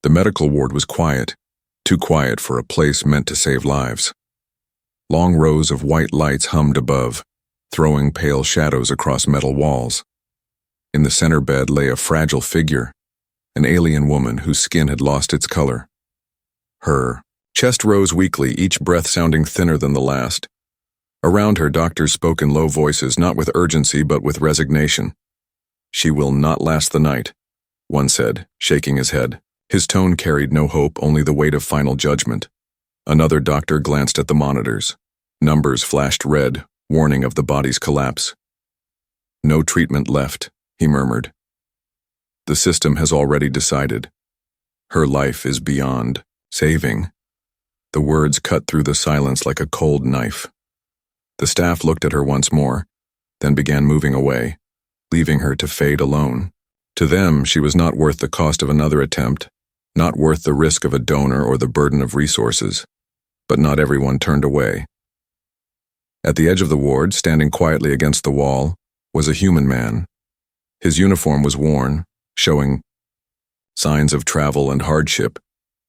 The medical ward was quiet, too quiet for a place meant to save lives. Long rows of white lights hummed above, throwing pale shadows across metal walls. In the center bed lay a fragile figure, an alien woman whose skin had lost its color. Her chest rose weakly, each breath sounding thinner than the last. Around her, doctors spoke in low voices, not with urgency but with resignation. "She will not last the night," one said, shaking his head. His tone carried no hope, only the weight of final judgment. Another doctor glanced at the monitors. Numbers flashed red, warning of the body's collapse. "No treatment left," he murmured. "The system has already decided. Her life is beyond saving." The words cut through the silence like a cold knife. The staff looked at her once more, then began moving away, leaving her to fade alone. To them, she was not worth the cost of another attempt, not worth the risk of a donor or the burden of resources. But not everyone turned away. At the edge of the ward, standing quietly against the wall, was a human man. His uniform was worn, showing signs of travel and hardship,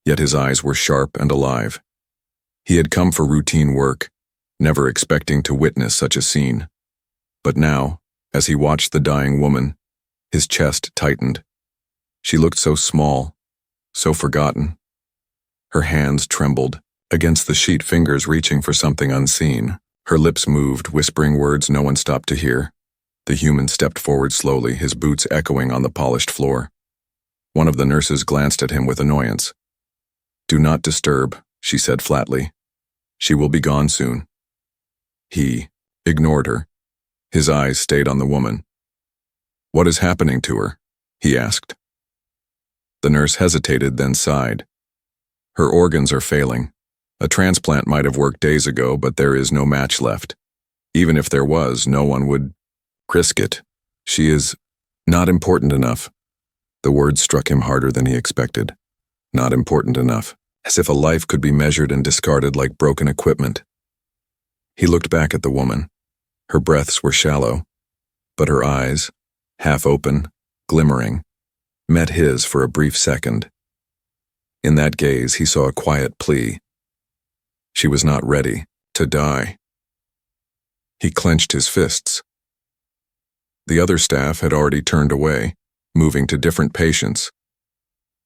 yet his eyes were sharp and alive. He had come for routine work, never expecting to witness such a scene. But now, as he watched the dying woman, his chest tightened. She looked so small, so forgotten. Her hands trembled, against the sheet, fingers reaching for something unseen. Her lips moved, whispering words no one stopped to hear. The human stepped forward slowly, his boots echoing on the polished floor. One of the nurses glanced at him with annoyance. "Do not disturb," she said flatly. "She will be gone soon." He ignored her. His eyes stayed on the woman. "What is happening to her?" he asked. The nurse hesitated, then sighed. "Her organs are failing. A transplant might have worked days ago, but there is no match left. Even if there was, no one would risk it. She is not important enough." The words struck him harder than he expected. Not important enough, as if a life could be measured and discarded like broken equipment. He looked back at the woman. Her breaths were shallow, but her eyes, half open, glimmering, met his for a brief second. In that gaze, he saw a quiet plea. She was not ready to die. He clenched his fists. The other staff had already turned away, moving to different patients.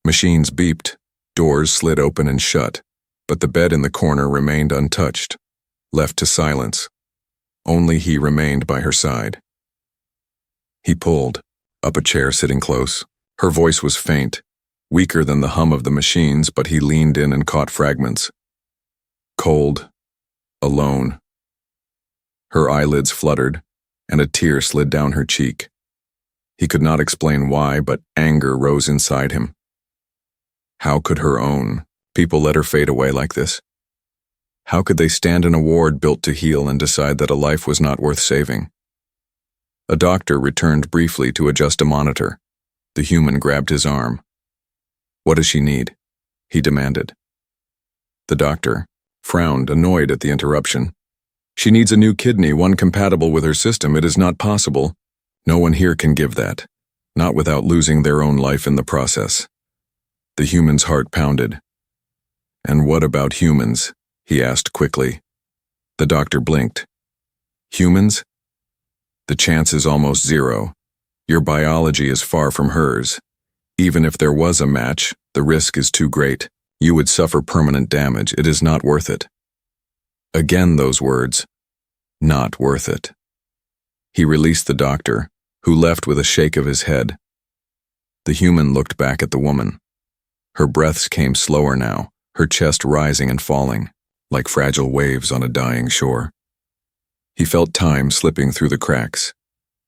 Machines beeped, doors slid open and shut, but the bed in the corner remained untouched, left to silence. Only he remained by her side. He pulled up a chair, sitting close. Her voice was faint, weaker than the hum of the machines, but he leaned in and caught fragments. Cold, alone. Her eyelids fluttered, and a tear slid down her cheek. He could not explain why, but anger rose inside him. How could her own people let her fade away like this? How could they stand in a ward built to heal and decide that a life was not worth saving? A doctor returned briefly to adjust a monitor. The human grabbed his arm. "What does she need?" he demanded. The doctor frowned, annoyed at the interruption. "She needs a new kidney, one compatible with her system. It is not possible. No one here can give that, not without losing their own life in the process." The human's heart pounded. "And what about humans?" he asked quickly. The doctor blinked. "Humans? The chance is almost zero. Your biology is far from hers. Even if there was a match, the risk is too great. You would suffer permanent damage. It is not worth it." Again those words. Not worth it. He released the doctor, who left with a shake of his head. The human looked back at the woman. Her breaths came slower now, her chest rising and falling, like fragile waves on a dying shore. He felt time slipping through the cracks.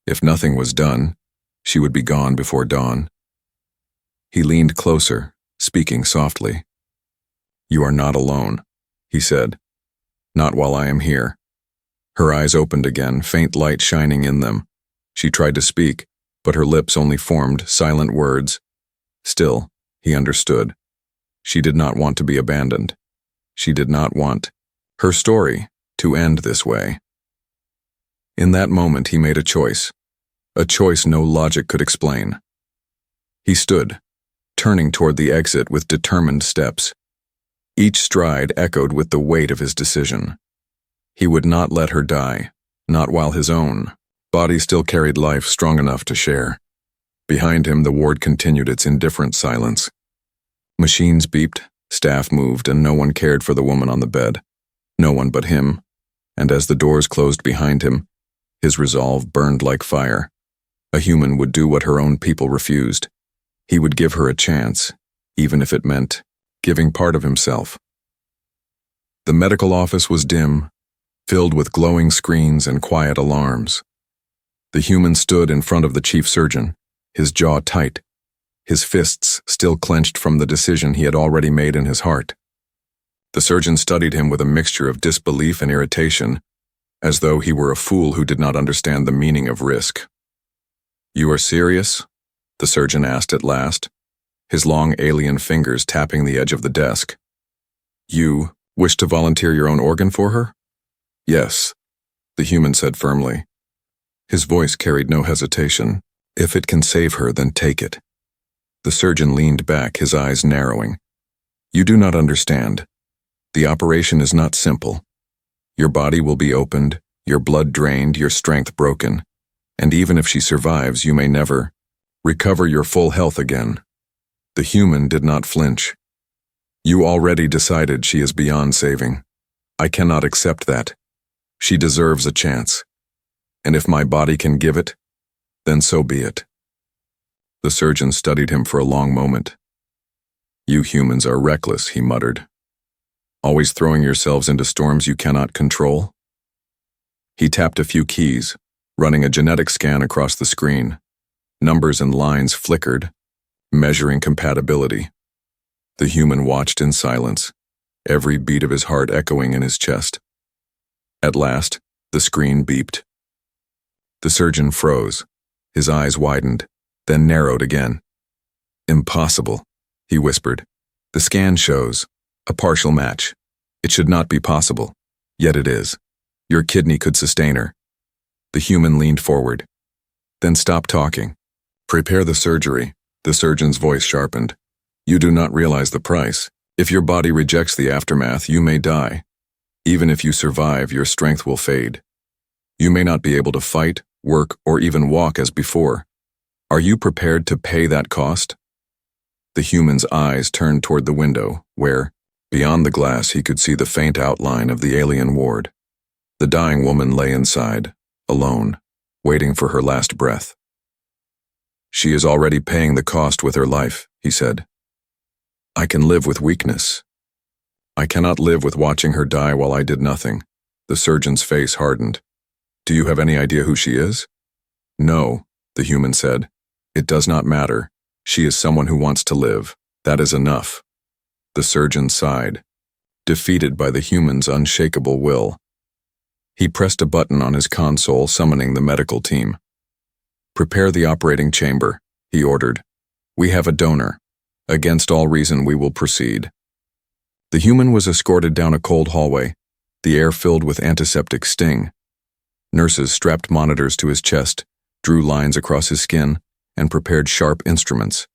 If nothing was done, she would be gone before dawn. He leaned closer, speaking softly. "You are not alone," he said. "Not while I am here." Her eyes opened again, faint light shining in them. She tried to speak, but her lips only formed silent words. Still, he understood. She did not want to be abandoned. She did not want her story to end this way. In that moment, he made a choice no logic could explain. He stood, turning toward the exit with determined steps. Each stride echoed with the weight of his decision. He would not let her die, not while his own body still carried life strong enough to share. Behind him, the ward continued its indifferent silence. Machines beeped, staff moved, and no one cared for the woman on the bed. No one but him. And as the doors closed behind him, his resolve burned like fire. A human would do what her own people refused. He would give her a chance, even if it meant giving part of himself. The medical office was dim, filled with glowing screens and quiet alarms. The human stood in front of the chief surgeon, his jaw tight, his fists still clenched from the decision he had already made in his heart. The surgeon studied him with a mixture of disbelief and irritation, as though he were a fool who did not understand the meaning of risk. "You are serious?" the surgeon asked at last, his long alien fingers tapping the edge of the desk. "You wish to volunteer your own organ for her?" "Yes," the human said firmly. His voice carried no hesitation. "If it can save her, then take it." The surgeon leaned back, his eyes narrowing. "You do not understand. The operation is not simple. Your body will be opened, your blood drained, your strength broken, and even if she survives, you may never recover your full health again." The human did not flinch. "You already decided she is beyond saving. I cannot accept that. She deserves a chance. And if my body can give it, then so be it." The surgeon studied him for a long moment. "You humans are reckless," he muttered. "Always throwing yourselves into storms you cannot control." He tapped a few keys, running a genetic scan across the screen. Numbers and lines flickered, measuring compatibility. The human watched in silence, every beat of his heart echoing in his chest. At last, the screen beeped. The surgeon froze, his eyes widened, then narrowed again. "Impossible," he whispered. "The scan shows a partial match. It should not be possible, yet it is. Your kidney could sustain her." The human leaned forward. "Then stop talking. Prepare the surgery." The surgeon's voice sharpened. "You do not realize the price. If your body rejects the aftermath, you may die. Even if you survive, your strength will fade. You may not be able to fight, work, or even walk as before. Are you prepared to pay that cost?" The human's eyes turned toward the window, where, beyond the glass, he could see the faint outline of the alien ward. The dying woman lay inside, alone, waiting for her last breath. "She is already paying the cost with her life," he said. "I can live with weakness. I cannot live with watching her die while I did nothing." The surgeon's face hardened. "Do you have any idea who she is?" "No," the human said. "It does not matter. She is someone who wants to live. That is enough." The surgeon sighed, defeated by the human's unshakable will. He pressed a button on his console, summoning the medical team. "Prepare the operating chamber," he ordered. "We have a donor. Against all reason, we will proceed." The human was escorted down a cold hallway, the air filled with antiseptic sting. Nurses strapped monitors to his chest, drew lines across his skin, and prepared sharp instruments.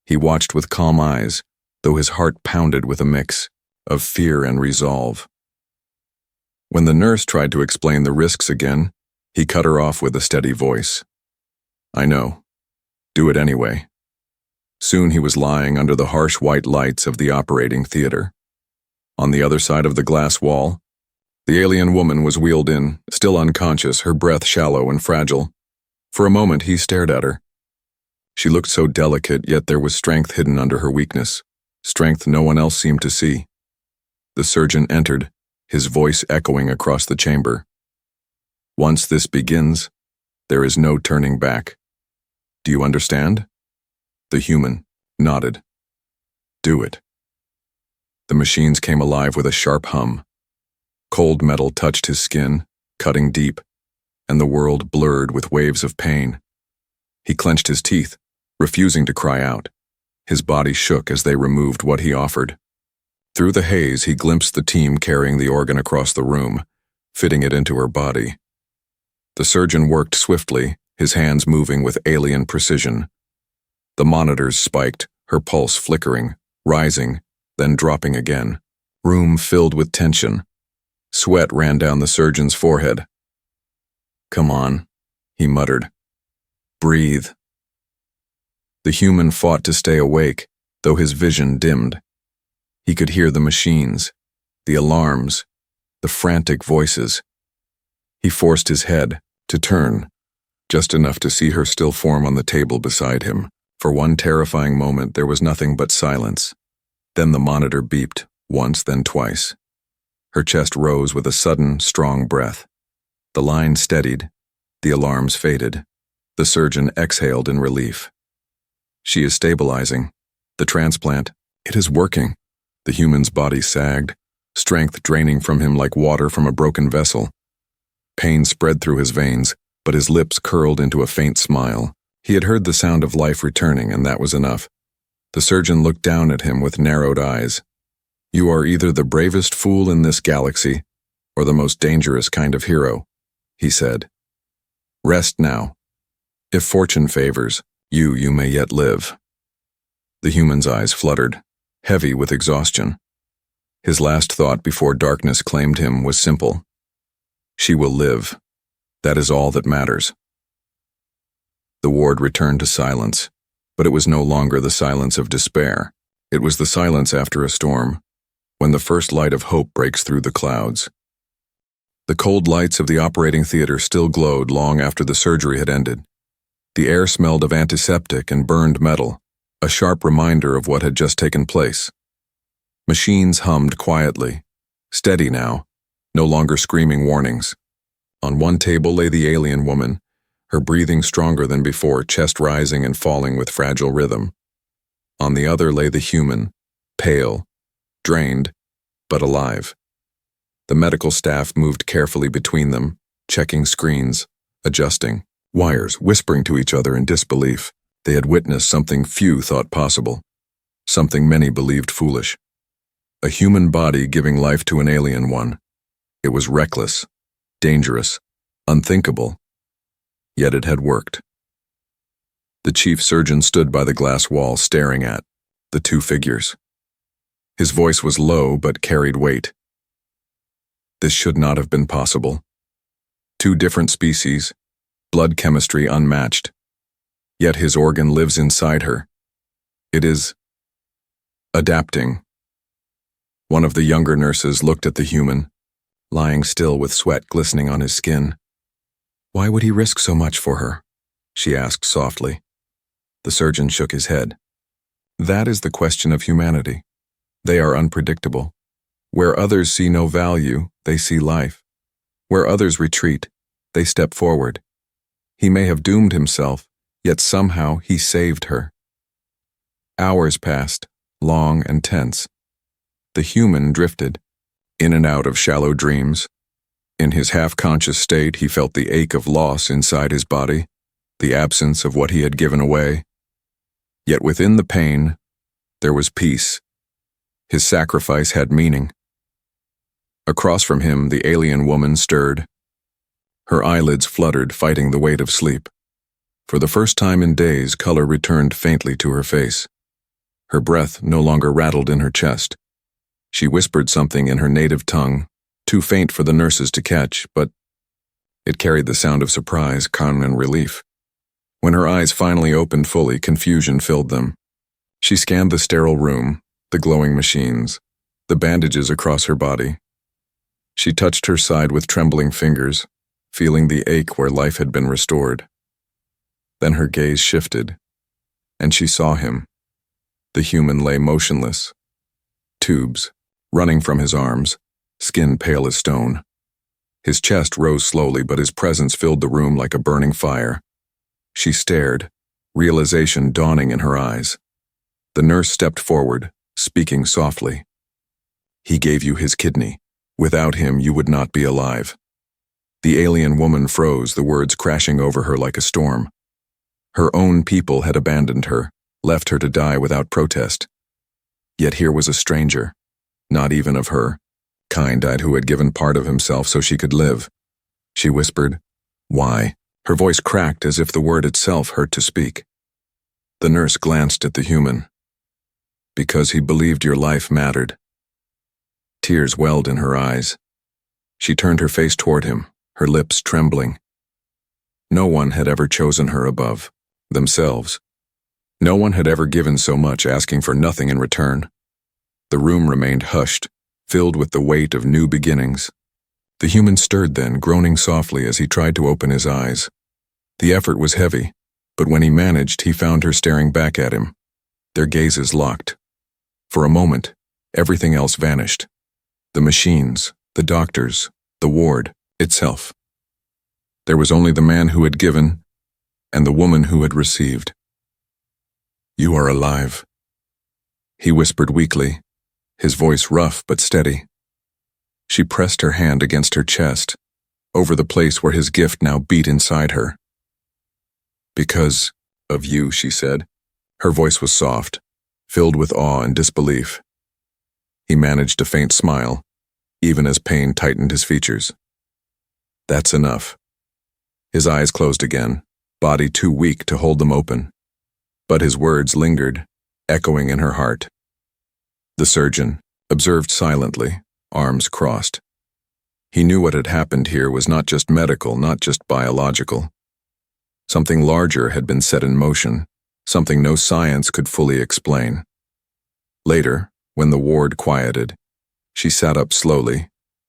He watched with calm eyes, though his heart pounded with a mix of fear and resolve. When the nurse tried to explain the risks again, he cut her off with a steady voice. "I know. Do it anyway." Soon he was lying under the harsh white lights of the operating theater. On the other side of the glass wall, the alien woman was wheeled in, still unconscious, her breath shallow and fragile. For a moment he stared at her. She looked so delicate, yet there was strength hidden under her weakness, strength no one else seemed to see. The surgeon entered, his voice echoing across the chamber. "Once this begins, there is no turning back. Do you understand?" The human nodded. "Do it." The machines came alive with a sharp hum. Cold metal touched his skin, cutting deep, and the world blurred with waves of pain. He clenched his teeth, refusing to cry out. His body shook as they removed what he offered. Through the haze, he glimpsed the team carrying the organ across the room, fitting it into her body. The surgeon worked swiftly, his hands moving with alien precision. The monitors spiked, her pulse flickering, rising, then dropping again. Room filled with tension. Sweat ran down the surgeon's forehead. "Come on," he muttered. "Breathe." The human fought to stay awake, though his vision dimmed. He could hear the machines, the alarms, the frantic voices. He forced his head to turn, just enough to see her still form on the table beside him. For one terrifying moment, there was nothing but silence. Then the monitor beeped, once, then twice. Her chest rose with a sudden, strong breath. The line steadied. The alarms faded. The surgeon exhaled in relief. "She is stabilizing. The transplant, it is working." The human's body sagged, strength draining from him like water from a broken vessel. Pain spread through his veins, but his lips curled into a faint smile. He had heard the sound of life returning, and that was enough. The surgeon looked down at him with narrowed eyes. "You are either the bravest fool in this galaxy, or the most dangerous kind of hero," he said. "Rest now. If fortune favors, you may yet live." The human's eyes fluttered, heavy with exhaustion. His last thought before darkness claimed him was simple. She will live. That is all that matters. The ward returned to silence, but it was no longer the silence of despair. It was the silence after a storm, when the first light of hope breaks through the clouds. The cold lights of the operating theater still glowed long after the surgery had ended. The air smelled of antiseptic and burned metal, a sharp reminder of what had just taken place. Machines hummed quietly, steady now, no longer screaming warnings. On one table lay the alien woman, her breathing stronger than before, chest rising and falling with fragile rhythm. On the other lay the human, pale, drained, but alive. The medical staff moved carefully between them, checking screens, adjusting wires, whispering to each other in disbelief. They had witnessed something few thought possible, something many believed foolish. A human body giving life to an alien one. It was reckless, dangerous, unthinkable. Yet it had worked. The chief surgeon stood by the glass wall staring at the two figures. His voice was low but carried weight. This should not have been possible. Two different species, blood chemistry unmatched. Yet his organ lives inside her. It is adapting. One of the younger nurses looked at the human, lying still with sweat glistening on his skin. "Why would he risk so much for her?" she asked softly. The surgeon shook his head. "That is the question of humanity. They are unpredictable. Where others see no value, they see life. Where others retreat, they step forward. He may have doomed himself, yet somehow he saved her." Hours passed, long and tense. The human drifted, in and out of shallow dreams. In his half-conscious state, he felt the ache of loss inside his body, the absence of what he had given away. Yet within the pain, there was peace. His sacrifice had meaning. Across from him, the alien woman stirred. Her eyelids fluttered, fighting the weight of sleep. For the first time in days, color returned faintly to her face. Her breath no longer rattled in her chest. She whispered something in her native tongue, too faint for the nurses to catch, but it carried the sound of surprise, calm, and relief. When her eyes finally opened fully, confusion filled them. She scanned the sterile room, the glowing machines, the bandages across her body. She touched her side with trembling fingers, feeling the ache where life had been restored. Then her gaze shifted, and she saw him. The human lay motionless. Tubes, running from his arms, skin pale as stone. His chest rose slowly, but his presence filled the room like a burning fire. She stared, realization dawning in her eyes. The nurse stepped forward, speaking softly. "He gave you his kidney. Without him, you would not be alive." The alien woman froze, the words crashing over her like a storm. Her own people had abandoned her, left her to die without protest. Yet here was a stranger, not even of her, kind-eyed, who had given part of himself so she could live. She whispered, "Why?" Her voice cracked as if the word itself hurt to speak. The nurse glanced at the human. Because he believed your life mattered. Tears welled in her eyes. She turned her face toward him, her lips trembling. No one had ever chosen her above themselves. No one had ever given so much, asking for nothing in return. The room remained hushed, filled with the weight of new beginnings. The human stirred then, groaning softly as he tried to open his eyes. The effort was heavy, but when he managed, he found her staring back at him. Their gazes locked. For a moment, everything else vanished. The machines, the doctors, the ward itself. There was only the man who had given and the woman who had received. "You are alive," he whispered weakly, his voice rough but steady. She pressed her hand against her chest, over the place where his gift now beat inside her. "Because of you," she said. Her voice was soft, filled with awe and disbelief. He managed a faint smile, even as pain tightened his features. "That's enough." His eyes closed again, body too weak to hold them open. But his words lingered, echoing in her heart. The surgeon observed silently, arms crossed. He knew what had happened here was not just medical, not just biological. Something larger had been set in motion, something no science could fully explain. Later, when the ward quieted, she sat up slowly,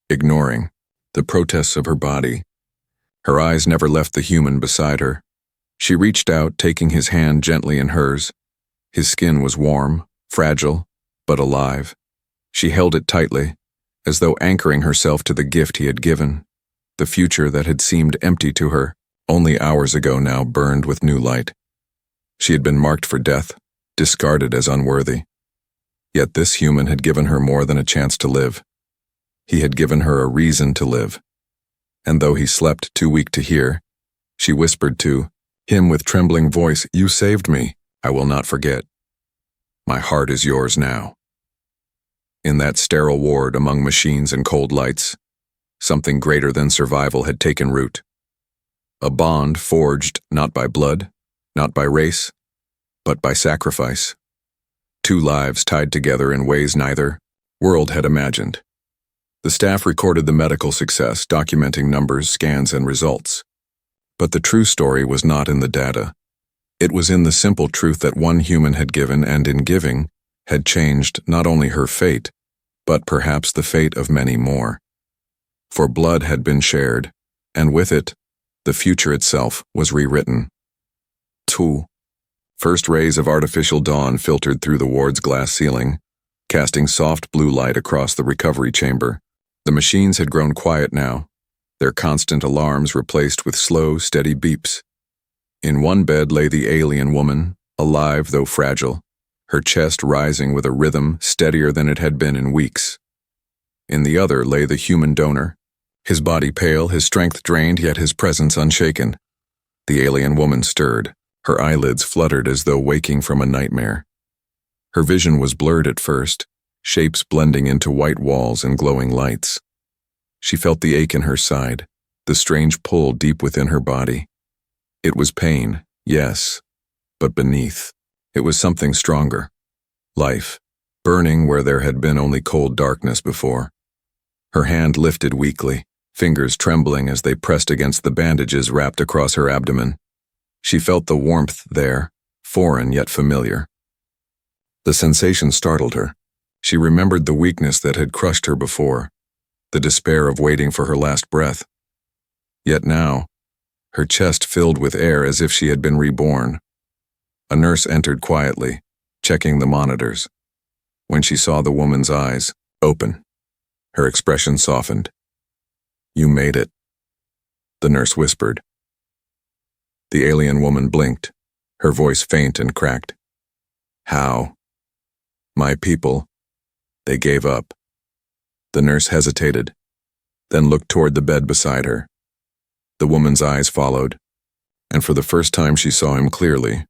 ignoring the protests of her body. Her eyes never left the human beside her. She reached out, taking his hand gently in hers. His skin was warm, fragile, but alive. She held it tightly, as though anchoring herself to the gift he had given. The future that had seemed empty to her only hours ago now burned with new light. She had been marked for death, discarded as unworthy. Yet this human had given her more than a chance to live. He had given her a reason to live. And though he slept too weak to hear, she whispered to him with trembling voice, "You saved me. I will not forget. My heart is yours now." In that sterile ward among machines and cold lights, something greater than survival had taken root. A bond forged not by blood, not by race, but by sacrifice. Two lives tied together in ways neither world had imagined. The staff recorded the medical success, documenting numbers, scans, and results. But the true story was not in the data. It was in the simple truth that one human had given, and in giving, had changed not only her fate, but perhaps the fate of many more. For blood had been shared, and with it, the future itself was rewritten. 2. First rays of artificial dawn filtered through the ward's glass ceiling, casting soft blue light across the recovery chamber. The machines had grown quiet now, their constant alarms replaced with slow, steady beeps. In one bed lay the alien woman, alive though fragile, her chest rising with a rhythm steadier than it had been in weeks. In the other lay the human donor, his body pale, his strength drained, yet his presence unshaken. The alien woman stirred, her eyelids fluttered as though waking from a nightmare. Her vision was blurred at first, shapes blending into white walls and glowing lights. She felt the ache in her side, the strange pull deep within her body. It was pain, yes, but beneath, it was something stronger. Life, burning where there had been only cold darkness before. Her hand lifted weakly, fingers trembling as they pressed against the bandages wrapped across her abdomen. She felt the warmth there, foreign yet familiar. The sensation startled her. She remembered the weakness that had crushed her before, the despair of waiting for her last breath. Yet now, her chest filled with air as if she had been reborn. A nurse entered quietly, checking the monitors. When she saw the woman's eyes open, her expression softened. "You made it," the nurse whispered. The alien woman blinked, her voice faint and cracked. "How?" "My people, they gave up." The nurse hesitated, then looked toward the bed beside her. The woman's eyes followed, and for the first time she saw him clearly.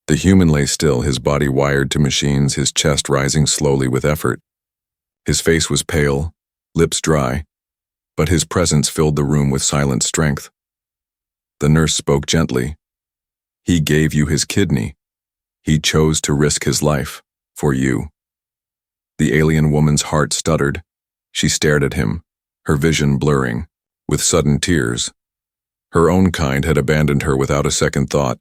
The human lay still, his body wired to machines, his chest rising slowly with effort. His face was pale, lips dry, but his presence filled the room with silent strength. The nurse spoke gently. "He gave you his kidney. He chose to risk his life." For you. The alien woman's heart stuttered. She stared at him, her vision blurring, with sudden tears. Her own kind had abandoned her without a second thought,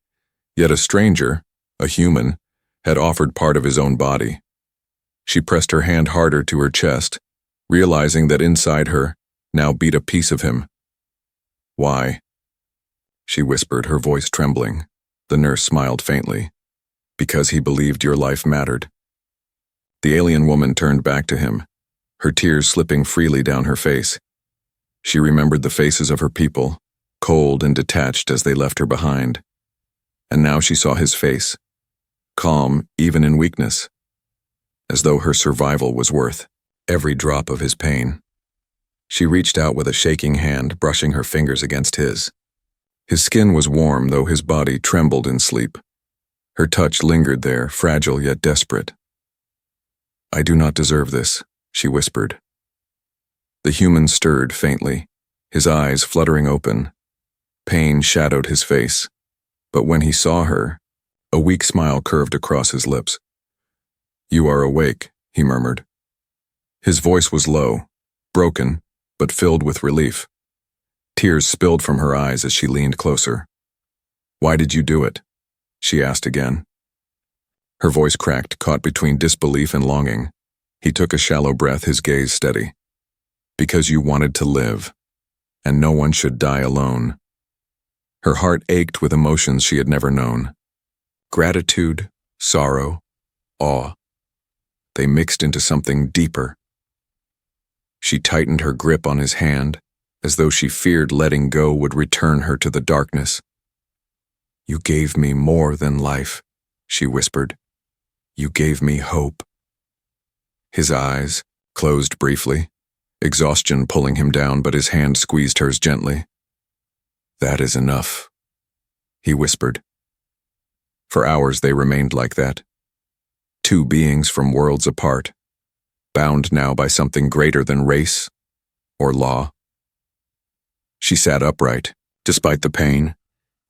yet a stranger, a human, had offered part of his own body. She pressed her hand harder to her chest, realizing that inside her now beat a piece of him. Why? She whispered, her voice trembling. The nurse smiled faintly. Because he believed your life mattered. The alien woman turned back to him, her tears slipping freely down her face. She remembered the faces of her people, cold and detached as they left her behind. And now she saw his face, calm even in weakness, as though her survival was worth every drop of his pain. She reached out with a shaking hand, brushing her fingers against his. His skin was warm, though his body trembled in sleep. Her touch lingered there, fragile yet desperate. I do not deserve this, she whispered. The human stirred faintly, his eyes fluttering open. Pain shadowed his face, but when he saw her, a weak smile curved across his lips. You are awake, he murmured. His voice was low, broken, but filled with relief. Tears spilled from her eyes as she leaned closer. Why did you do it? She asked again. Her voice cracked, caught between disbelief and longing. He took a shallow breath, his gaze steady. Because you wanted to live, and no one should die alone. Her heart ached with emotions she had never known. Gratitude, sorrow, awe. They mixed into something deeper. She tightened her grip on his hand, as though she feared letting go would return her to the darkness. You gave me more than life, she whispered. You gave me hope. His eyes closed briefly, exhaustion pulling him down, but his hand squeezed hers gently. That is enough, he whispered. For hours they remained like that. Two beings from worlds apart, bound now by something greater than race or law. She sat upright, despite the pain,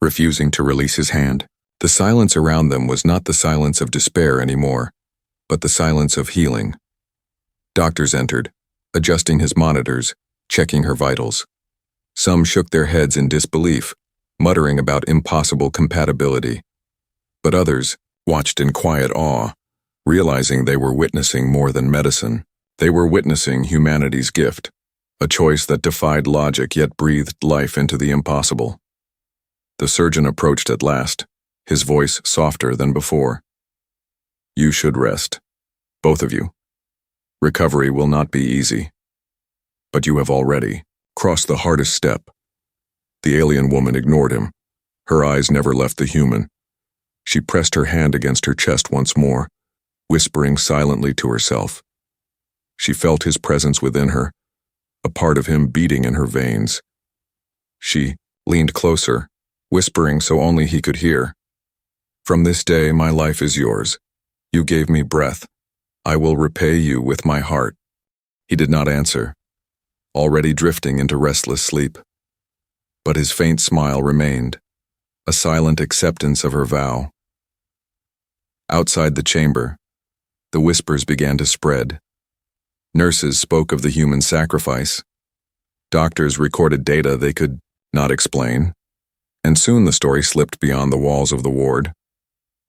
refusing to release his hand. The silence around them was not the silence of despair anymore, but the silence of healing. Doctors entered, adjusting his monitors, checking her vitals. Some shook their heads in disbelief, muttering about impossible compatibility. But others watched in quiet awe, realizing they were witnessing more than medicine. They were witnessing humanity's gift, a choice that defied logic yet breathed life into the impossible. The surgeon approached at last, his voice softer than before. You should rest, both of you. Recovery will not be easy. But you have already crossed the hardest step. The alien woman ignored him. Her eyes never left the human. She pressed her hand against her chest once more, whispering silently to herself. She felt his presence within her, a part of him beating in her veins. She leaned closer, whispering so only he could hear. From this day, my life is yours. You gave me breath. I will repay you with my heart. He did not answer, already drifting into restless sleep. But his faint smile remained, a silent acceptance of her vow. Outside the chamber, the whispers began to spread. Nurses spoke of the human sacrifice. Doctors recorded data they could not explain, and soon the story slipped beyond the walls of the ward.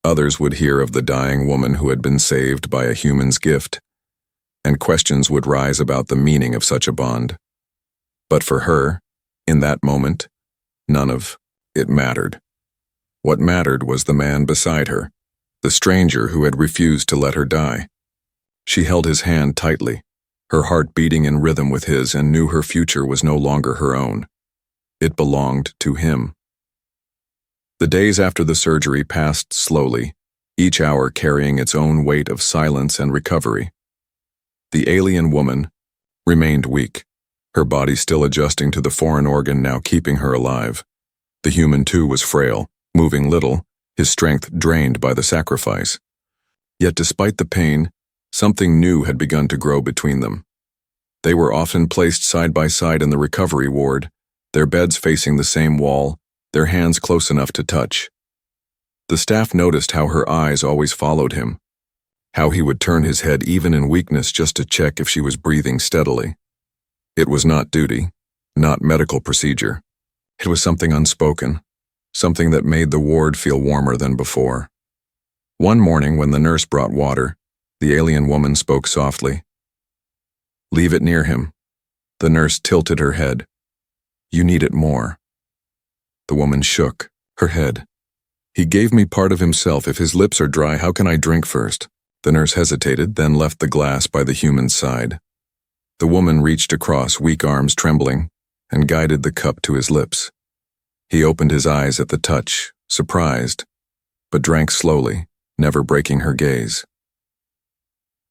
Others would hear of the dying woman who had been saved by a human's gift, and questions would rise about the meaning of such a bond. But for her, in that moment, none of it mattered. What mattered was the man beside her, the stranger who had refused to let her die. She held his hand tightly, her heart beating in rhythm with his, and knew her future was no longer her own. It belonged to him. The days after the surgery passed slowly, each hour carrying its own weight of silence and recovery. The alien woman remained weak, her body still adjusting to the foreign organ now keeping her alive. The human too was frail, moving little, his strength drained by the sacrifice. Yet despite the pain, something new had begun to grow between them. They were often placed side by side in the recovery ward, their beds facing the same wall, their hands close enough to touch. The staff noticed how her eyes always followed him, how he would turn his head even in weakness just to check if she was breathing steadily. It was not duty, not medical procedure. It was something unspoken, something that made the ward feel warmer than before. One morning when the nurse brought water, the alien woman spoke softly. "Leave it near him." The nurse tilted her head. "You need it more." The woman shook her head. "He gave me part of himself. If his lips are dry, how can I drink first?" The nurse hesitated, then left the glass by the human's side. The woman reached across, weak arms trembling, and guided the cup to his lips. He opened his eyes at the touch, surprised, but drank slowly, never breaking her gaze.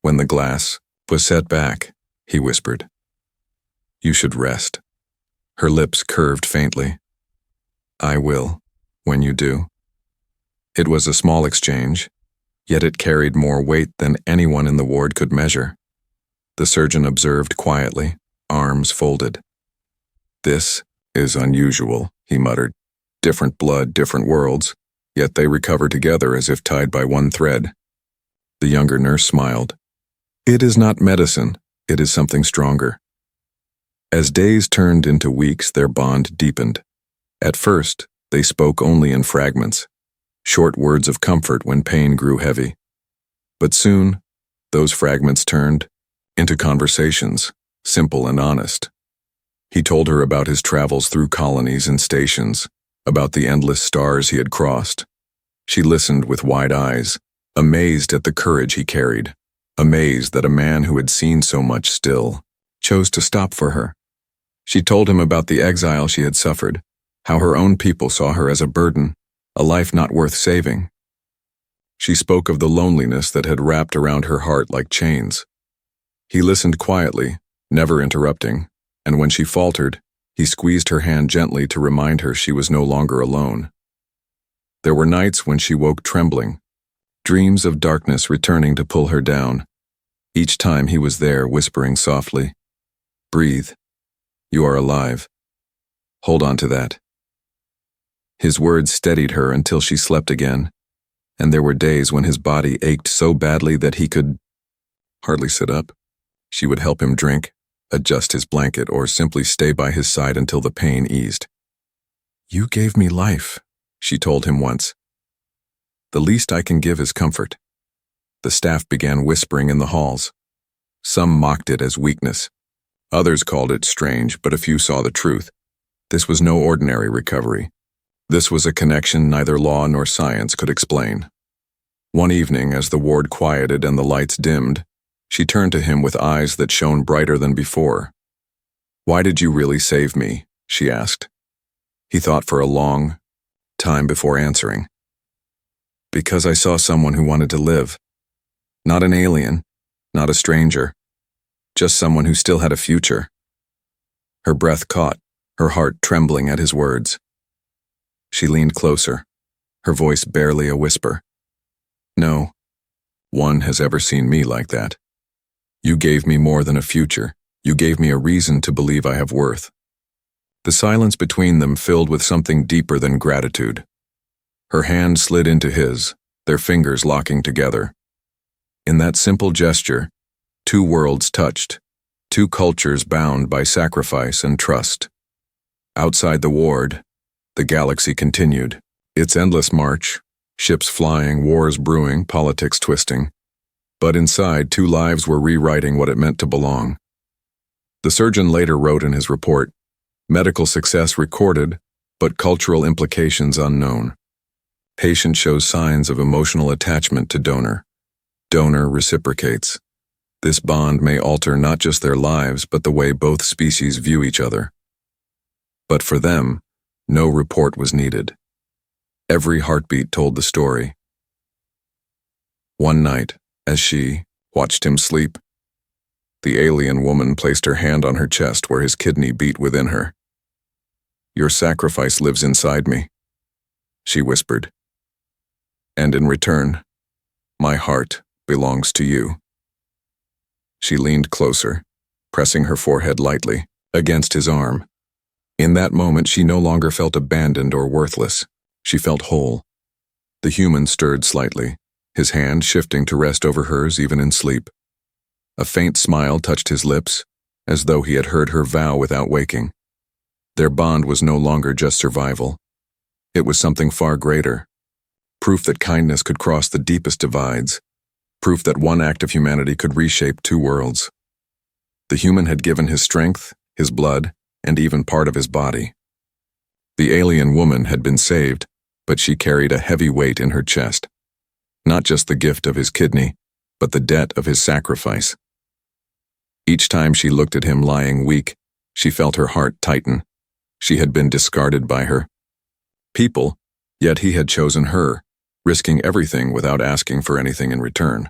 When the glass was set back, he whispered, "You should rest." Her lips curved faintly. "I will, when you do." It was a small exchange, yet it carried more weight than anyone in the ward could measure. The surgeon observed quietly, arms folded. "This is unusual," he muttered. "Different blood, different worlds, yet they recover together as if tied by one thread." The younger nurse smiled. "It is not medicine, it is something stronger." As days turned into weeks, their bond deepened. At first, they spoke only in fragments, short words of comfort when pain grew heavy. But soon, those fragments turned into conversations, simple and honest. He told her about his travels through colonies and stations, about the endless stars he had crossed. She listened with wide eyes, amazed at the courage he carried, amazed that a man who had seen so much still chose to stop for her. She told him about the exile she had suffered, how her own people saw her as a burden, a life not worth saving. She spoke of the loneliness that had wrapped around her heart like chains. He listened quietly, never interrupting, and when she faltered, he squeezed her hand gently to remind her she was no longer alone. There were nights when she woke trembling, dreams of darkness returning to pull her down. Each time he was there, whispering softly, "Breathe. You are alive. Hold on to that." His words steadied her until she slept again, and there were days when his body ached so badly that he could hardly sit up. She would help him drink, adjust his blanket, or simply stay by his side until the pain eased. "You gave me life," she told him once. "The least I can give is comfort." The staff began whispering in the halls. Some mocked it as weakness. Others called it strange, but a few saw the truth. This was no ordinary recovery. This was a connection neither law nor science could explain. One evening, as the ward quieted and the lights dimmed, she turned to him with eyes that shone brighter than before. "Why did you really save me?" she asked. He thought for a long time before answering. "Because I saw someone who wanted to live. Not an alien, not a stranger, just someone who still had a future." Her breath caught, her heart trembling at his words. She leaned closer, her voice barely a whisper. "No one has ever seen me like that. You gave me more than a future. You gave me a reason to believe I have worth." The silence between them filled with something deeper than gratitude. Her hand slid into his, their fingers locking together. In that simple gesture, two worlds touched, two cultures bound by sacrifice and trust. Outside the ward, the galaxy continued, its endless march, ships flying, wars brewing, politics twisting. But inside, two lives were rewriting what it meant to belong. The surgeon later wrote in his report, "Medical success recorded, but cultural implications unknown. Patient shows signs of emotional attachment to donor. Donor reciprocates. This bond may alter not just their lives, but the way both species view each other." But for them, no report was needed. Every heartbeat told the story. One night, as she watched him sleep, the alien woman placed her hand on her chest where his kidney beat within her. "Your sacrifice lives inside me," she whispered. "And in return, my heart belongs to you." She leaned closer, pressing her forehead lightly against his arm. In that moment, she no longer felt abandoned or worthless. She felt whole. The human stirred slightly, his hand shifting to rest over hers even in sleep. A faint smile touched his lips, as though he had heard her vow without waking. Their bond was no longer just survival. It was something far greater. Proof that kindness could cross the deepest divides. Proof that one act of humanity could reshape two worlds. The human had given his strength, his blood, and even part of his body. The alien woman had been saved, but she carried a heavy weight in her chest. Not just the gift of his kidney, but the debt of his sacrifice. Each time she looked at him lying weak, she felt her heart tighten. She had been discarded by her people, yet he had chosen her, risking everything without asking for anything in return.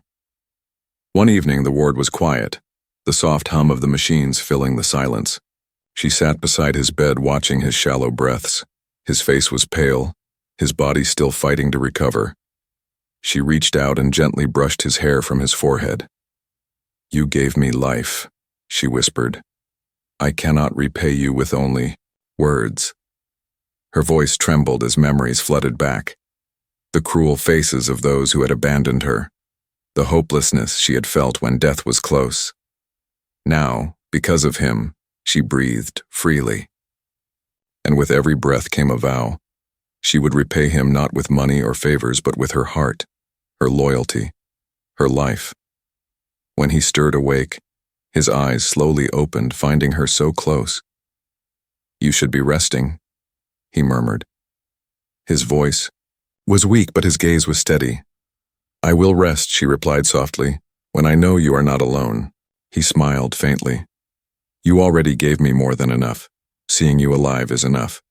One evening the ward was quiet, the soft hum of the machines filling the silence. She sat beside his bed watching his shallow breaths. His face was pale, his body still fighting to recover. She reached out and gently brushed his hair from his forehead. "You gave me life," she whispered. "I cannot repay you with only words." Her voice trembled as memories flooded back. The cruel faces of those who had abandoned her. The hopelessness she had felt when death was close. Now, because of him, she breathed freely. And with every breath came a vow. She would repay him not with money or favors, but with her heart, her loyalty, her life. When he stirred awake, his eyes slowly opened, finding her so close. "You should be resting," he murmured. His voice was weak, but his gaze was steady. "I will rest," she replied softly, "when I know you are not alone." He smiled faintly. "You already gave me more than enough. Seeing you alive is enough."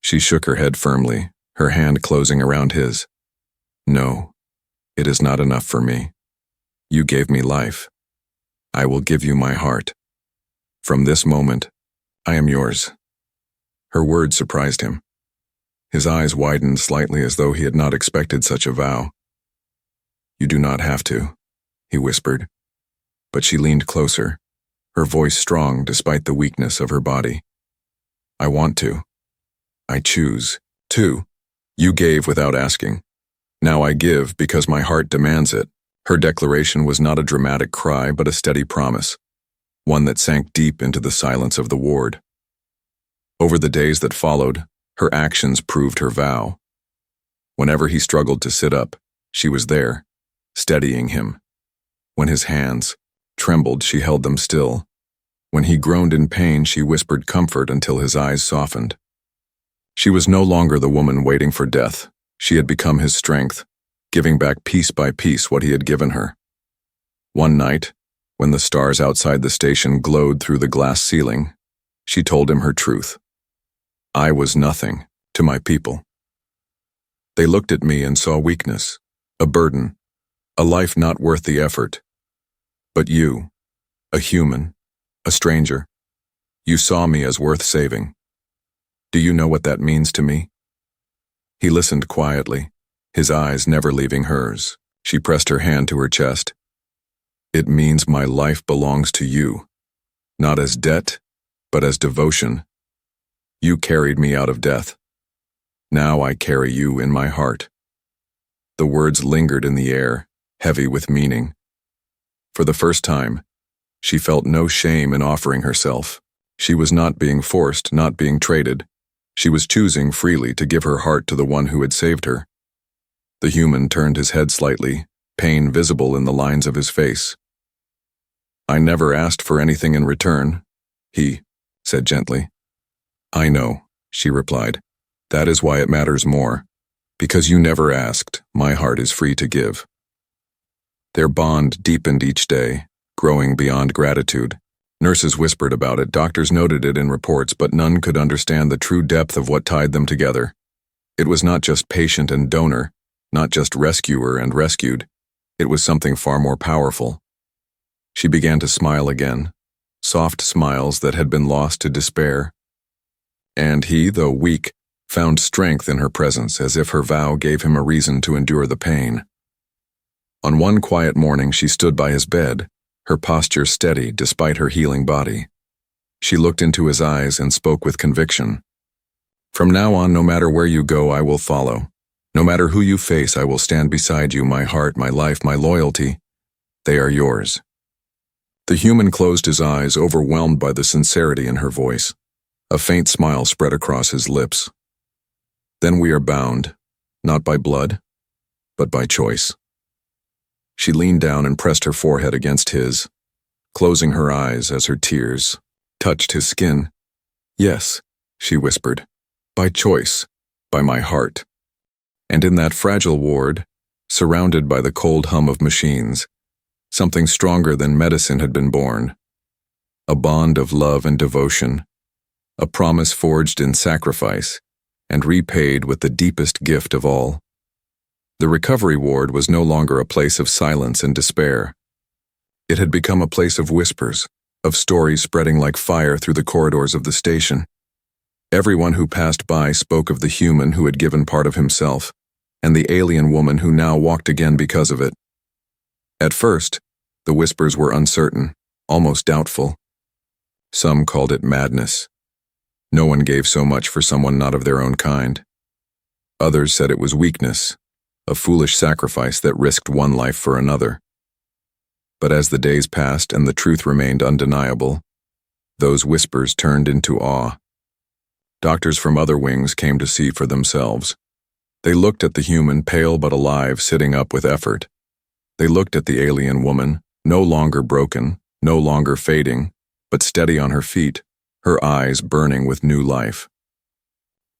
She shook her head firmly, her hand closing around his. "No, it is not enough for me. You gave me life. I will give you my heart. From this moment, I am yours." Her words surprised him. His eyes widened slightly as though he had not expected such a vow. "You do not have to," he whispered. But she leaned closer, her voice strong despite the weakness of her body. "I want to. I choose to. You gave without asking. Now I give because my heart demands it." Her declaration was not a dramatic cry, but a steady promise, one that sank deep into the silence of the ward. Over the days that followed, her actions proved her vow. Whenever he struggled to sit up, she was there, steadying him. When his hands trembled, she held them still. When he groaned in pain, she whispered comfort until his eyes softened. She was no longer the woman waiting for death. She had become his strength, giving back piece by piece what he had given her. One night, when the stars outside the station glowed through the glass ceiling, she told him her truth. "I was nothing to my people. They looked at me and saw weakness, a burden, a life not worth the effort. But you, a human, a stranger, you saw me as worth saving. Do you know what that means to me?" He listened quietly, his eyes never leaving hers. She pressed her hand to her chest. "It means my life belongs to you, not as debt, but as devotion. You carried me out of death. Now I carry you in my heart." The words lingered in the air, heavy with meaning. For the first time, she felt no shame in offering herself. She was not being forced, not being traded. She was choosing freely to give her heart to the one who had saved her. The human turned his head slightly, pain visible in the lines of his face. "I never asked for anything in return," he said gently. "I know," she replied. "That is why it matters more. Because you never asked, my heart is free to give." Their bond deepened each day, growing beyond gratitude. Nurses whispered about it, doctors noted it in reports, but none could understand the true depth of what tied them together. It was not just patient and donor, not just rescuer and rescued. It was something far more powerful. She began to smile again, soft smiles that had been lost to despair. And he, though weak, found strength in her presence, as if her vow gave him a reason to endure the pain. On one quiet morning, she stood by his bed, her posture steady despite her healing body. She looked into his eyes and spoke with conviction. "From now on, no matter where you go, I will follow. No matter who you face, I will stand beside you, my heart, my life, my loyalty. They are yours. The human closed his eyes, overwhelmed by the sincerity in her voice. A faint smile spread across his lips. Then we are bound, not by blood, but by choice. She leaned down and pressed her forehead against his, closing her eyes as her tears touched his skin. Yes, she whispered, by choice, by my heart. And in that fragile ward, surrounded by the cold hum of machines, something stronger than medicine had been born. A bond of love and devotion, a promise forged in sacrifice and repaid with the deepest gift of all. The recovery ward was no longer a place of silence and despair. It had become a place of whispers, of stories spreading like fire through the corridors of the station. Everyone who passed by spoke of the human who had given part of himself, and the alien woman who now walked again because of it. At first, the whispers were uncertain, almost doubtful. Some called it madness. No one gave so much for someone not of their own kind. Others said it was weakness, a foolish sacrifice that risked one life for another. But as the days passed and the truth remained undeniable, those whispers turned into awe. Doctors from other wings came to see for themselves. They looked at the human, pale but alive, sitting up with effort. They looked at the alien woman, no longer broken, no longer fading, but steady on her feet, her eyes burning with new life.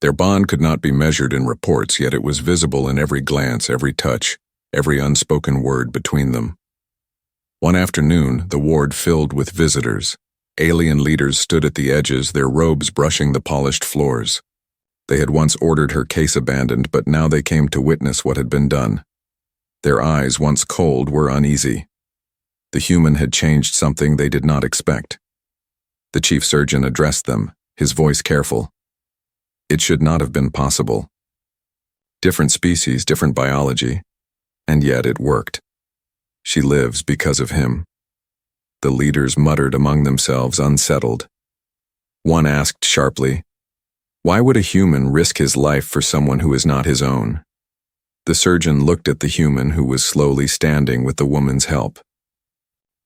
Their bond could not be measured in reports, yet it was visible in every glance, every touch, every unspoken word between them. One afternoon, the ward filled with visitors. Alien leaders stood at the edges, their robes brushing the polished floors. They had once ordered her case abandoned, but now they came to witness what had been done. Their eyes, once cold, were uneasy. The human had changed something they did not expect. The chief surgeon addressed them, his voice careful. It should not have been possible. Different species, different biology, and yet it worked. She lives because of him. The leaders muttered among themselves, unsettled. One asked sharply, "Why would a human risk his life for someone who is not his own?" The surgeon looked at the human who was slowly standing with the woman's help.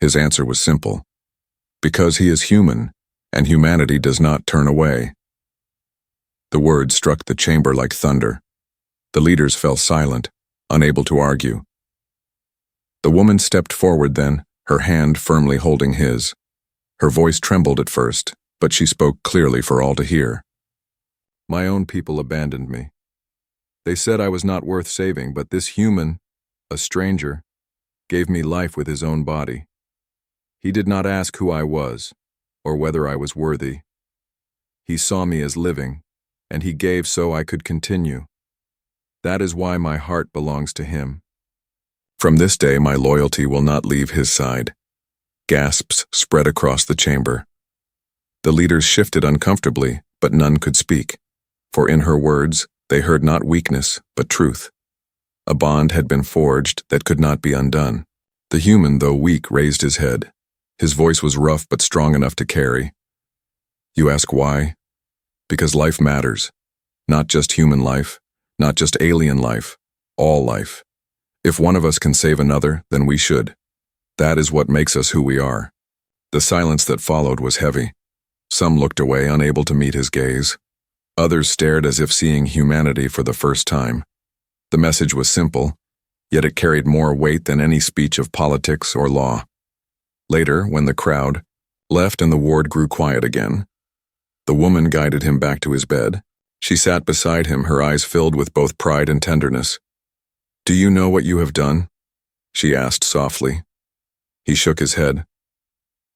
His answer was simple. Because he is human, and humanity does not turn away. The words struck the chamber like thunder. The leaders fell silent, unable to argue. The woman stepped forward then, her hand firmly holding his. Her voice trembled at first, but she spoke clearly for all to hear. My own people abandoned me. They said I was not worth saving, but this human, a stranger, gave me life with his own body. He did not ask who I was, or whether I was worthy. He saw me as living, and he gave so I could continue. That is why my heart belongs to him. From this day my loyalty will not leave his side. Gasps spread across the chamber. The leaders shifted uncomfortably, but none could speak, for in her words they heard not weakness, but truth. A bond had been forged that could not be undone. The human, though weak, raised his head. His voice was rough but strong enough to carry. You ask why? Because life matters. Not just human life, not just alien life, all life. If one of us can save another, then we should. That is what makes us who we are. The silence that followed was heavy. Some looked away, unable to meet his gaze. Others stared as if seeing humanity for the first time. The message was simple, yet it carried more weight than any speech of politics or law. Later, when the crowd left and the ward grew quiet again, the woman guided him back to his bed. She sat beside him, her eyes filled with both pride and tenderness. Do you know what you have done? She asked softly. He shook his head.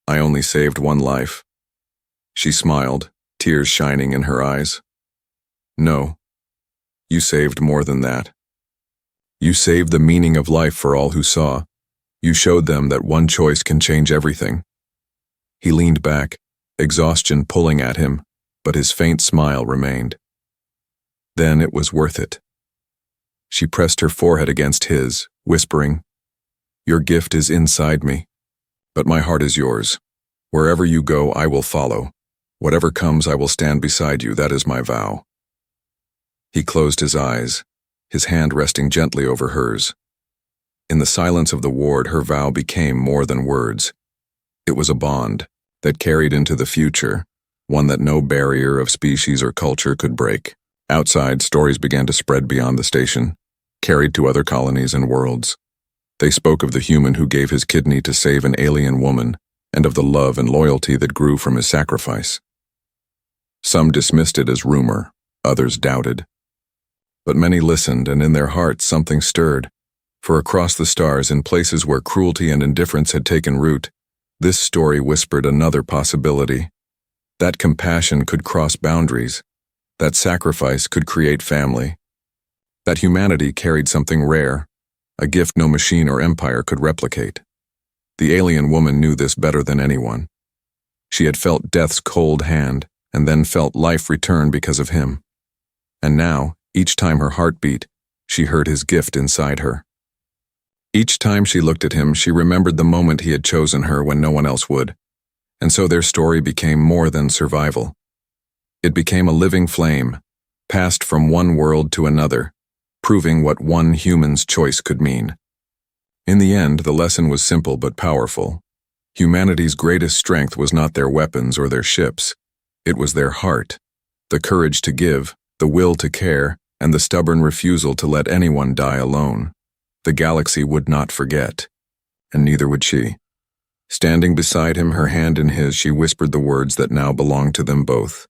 I only saved one life. She smiled, tears shining in her eyes. No, you saved more than that. You saved the meaning of life for all who saw. You showed them that one choice can change everything. He leaned back, exhaustion pulling at him, but his faint smile remained. Then it was worth it. She pressed her forehead against his, whispering, Your gift is inside me, but my heart is yours. Wherever you go, I will follow. Whatever comes, I will stand beside you. That is my vow. He closed his eyes, his hand resting gently over hers. In the silence of the ward, her vow became more than words. It was a bond that carried into the future, one that no barrier of species or culture could break. Outside, stories began to spread beyond the station, carried to other colonies and worlds. They spoke of the human who gave his kidney to save an alien woman, and of the love and loyalty that grew from his sacrifice. Some dismissed it as rumor, others doubted. But many listened, and in their hearts something stirred, for across the stars, in places where cruelty and indifference had taken root, this story whispered another possibility. That compassion could cross boundaries, that sacrifice could create family, that humanity carried something rare, a gift no machine or empire could replicate. The alien woman knew this better than anyone. She had felt death's cold hand, and then felt life return because of him. And now, each time her heart beat, she heard his gift inside her. Each time she looked at him, she remembered the moment he had chosen her when no one else would. And so their story became more than survival. It became a living flame, passed from one world to another, proving what one human's choice could mean. In the end, the lesson was simple but powerful. Humanity's greatest strength was not their weapons or their ships. It was their heart, the courage to give, the will to care, and the stubborn refusal to let anyone die alone. The galaxy would not forget, and neither would she. Standing beside him, her hand in his, she whispered the words that now belonged to them both.